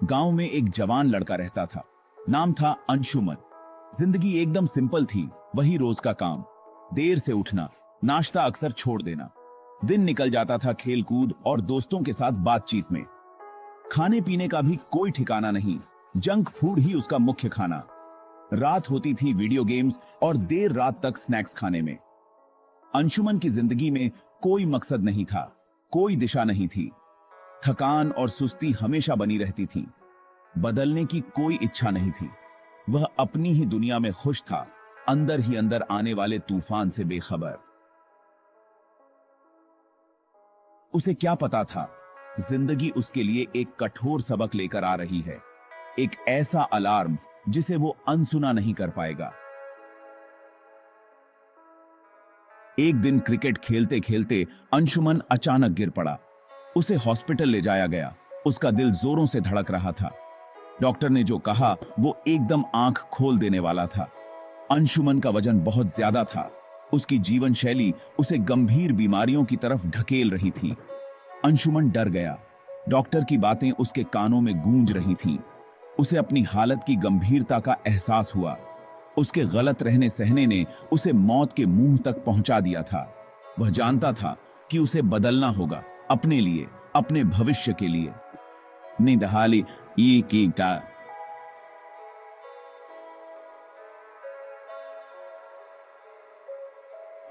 गांव में एक जवान लड़का रहता था। नाम था अंशुमन। जिंदगी एकदम सिंपल थी। वही रोज का काम, देर से उठना, नाश्ता अक्सर छोड़ देना। दिन निकल जाता था खेल कूद और दोस्तों के साथ बातचीत में। खाने पीने का भी कोई ठिकाना नहीं, जंक फूड ही उसका मुख्य खाना। रात होती थी वीडियो गेम्स और देर रात तक स्नैक्स खाने में। अंशुमन की जिंदगी में कोई मकसद नहीं था, कोई दिशा नहीं थी। थकान और सुस्ती हमेशा बनी रहती थी। बदलने की कोई इच्छा नहीं थी। वह अपनी ही दुनिया में खुश था, अंदर ही अंदर आने वाले तूफान से बेखबर। उसे क्या पता था, जिंदगी उसके लिए एक कठोर सबक लेकर आ रही है, एक ऐसा अलार्म जिसे वो अनसुना नहीं कर पाएगा। एक दिन क्रिकेट खेलते खेलते अंशुमन अचानक गिर पड़ा। उसे हॉस्पिटल ले जाया गया। उसका दिल जोरों से धड़क रहा था। डॉक्टर ने जो कहा वो एकदम आंख खोल देने वाला था। अंशुमन का वजन बहुत ज्यादा था। उसकी जीवन शैली उसे गंभीर बीमारियों की तरफ ढकेल रही थी। अंशुमन डर गया। डॉक्टर की बातें उसके कानों में गूंज रही थीं। उसे अपनी हालत की गंभीरता का एहसास हुआ। उसके गलत रहने सहने ने उसे मौत के मुंह तक पहुंचा दिया था। वह जानता था कि उसे बदलना होगा, अपने लिए, अपने भविष्य के लिए। निदहाली ये की का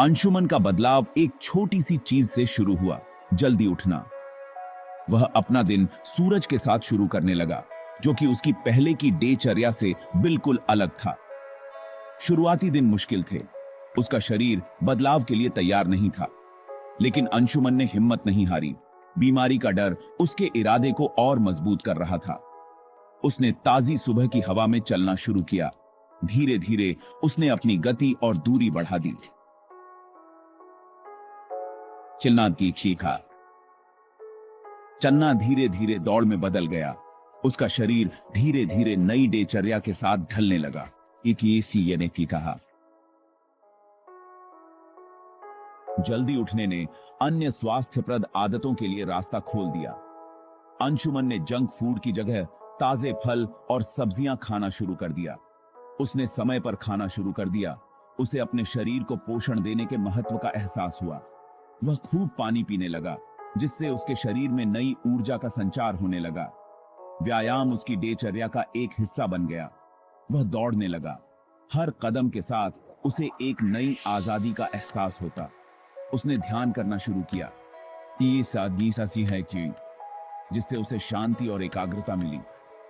अंशुमन का बदलाव एक छोटी सी चीज से शुरू हुआ, जल्दी उठना। वह अपना दिन सूरज के साथ शुरू करने लगा, जो कि उसकी पहले की दिनचर्या से बिल्कुल अलग था। शुरुआती दिन मुश्किल थे। उसका शरीर बदलाव के लिए तैयार नहीं था, लेकिन अंशुमन ने हिम्मत नहीं हारी। बीमारी का डर उसके इरादे को और मजबूत कर रहा था। उसने ताजी सुबह की हवा में चलना शुरू किया। धीरे धीरे उसने अपनी गति और दूरी बढ़ा दी। चलना की चीखा। चलना धीरे धीरे दौड़ में बदल गया। उसका शरीर धीरे धीरे नई दिनचर्या के साथ ढलने लगा। सीए ने की कहा। जल्दी उठने ने अन्य स्वास्थ्यप्रद आदतों के लिए रास्ता खोल दिया। अंशुमन ने जंक फूड की जगह ताजे फल और सब्जियां खाना शुरू कर दिया। उसने समय पर खाना शुरू कर दिया। उसे अपने शरीर को पोषण देने के महत्व का एहसास हुआ। वह खूब पानी पीने लगा, जिससे उसके शरीर में नई ऊर्जा का संचार होने लगा। व्यायाम उसकी दिनचर्या का एक हिस्सा बन गया। वह दौड़ने लगा। हर कदम के साथ उसे एक नई आजादी का एहसास होता। उसने ध्यान करना शुरू किया। ये सादगी सी है कि जिससे उसे शांति और एकाग्रता मिली।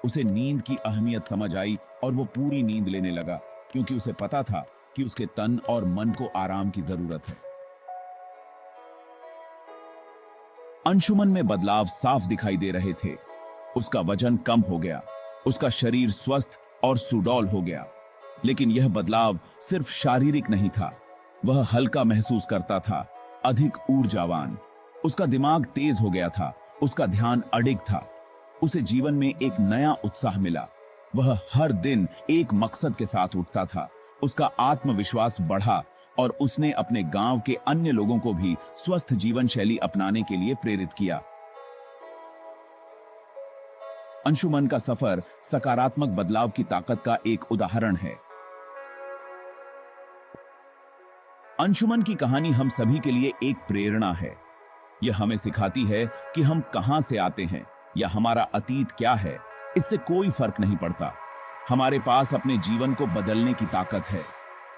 उसे नींद की अहमियत समझ आई और वो पूरी नींद लेने लगा, क्योंकि उसे पता था कि उसके तन और मन को आराम की जरूरत है। अंशुमन में बदलाव साफ दिखाई दे रहे थे। उसका वजन कम हो गया। उसका शरीर स्वस्थ और सुडौल हो गया। लेकिन यह बदलाव सिर्फ शारीरिक नहीं था। वह हल्का महसूस करता था, अधिक ऊर्जावान। उसका दिमाग तेज हो गया था। उसका ध्यान अडिग था। उसे जीवन में एक नया उत्साह मिला। वह हर दिन एक मकसद के साथ उठता था। उसका आत्मविश्वास बढ़ा और उसने अपने गांव के अन्य लोगों को भी स्वस्थ जीवन शैली अपनाने के लिए प्रेरित किया। अंशुमन का सफर सकारात्मक बदलाव की ताकत का एक उदाहरण है। अंशुमन की कहानी हम सभी के लिए एक प्रेरणा है। यह हमें सिखाती है कि हम कहां से आते हैं या हमारा अतीत क्या है, इससे कोई फर्क नहीं पड़ता। हमारे पास अपने जीवन को बदलने की ताकत है।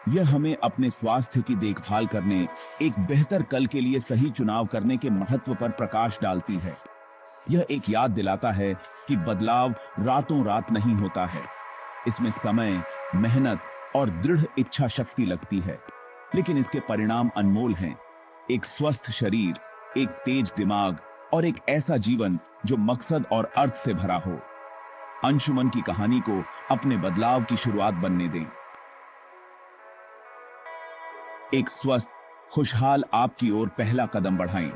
यह हमें अपने स्वास्थ्य की देखभाल करने, एक बेहतर कल के लिए सही चुनाव करने के महत्व पर प्रकाश डालती है। यह एक याद दिलाता है कि बदलाव रातों रात नहीं होता है। इसमें समय, मेहनत और दृढ़ इच्छा शक्ति लगती है, लेकिन इसके परिणाम अनमोल हैं। एक स्वस्थ शरीर, एक तेज दिमाग और एक ऐसा जीवन जो मकसद और अर्थ से भरा हो। अंशुमन की कहानी को अपने बदलाव की शुरुआत बनने दें। एक स्वस्थ, खुशहाल आपकी ओर पहला कदम बढ़ाएं।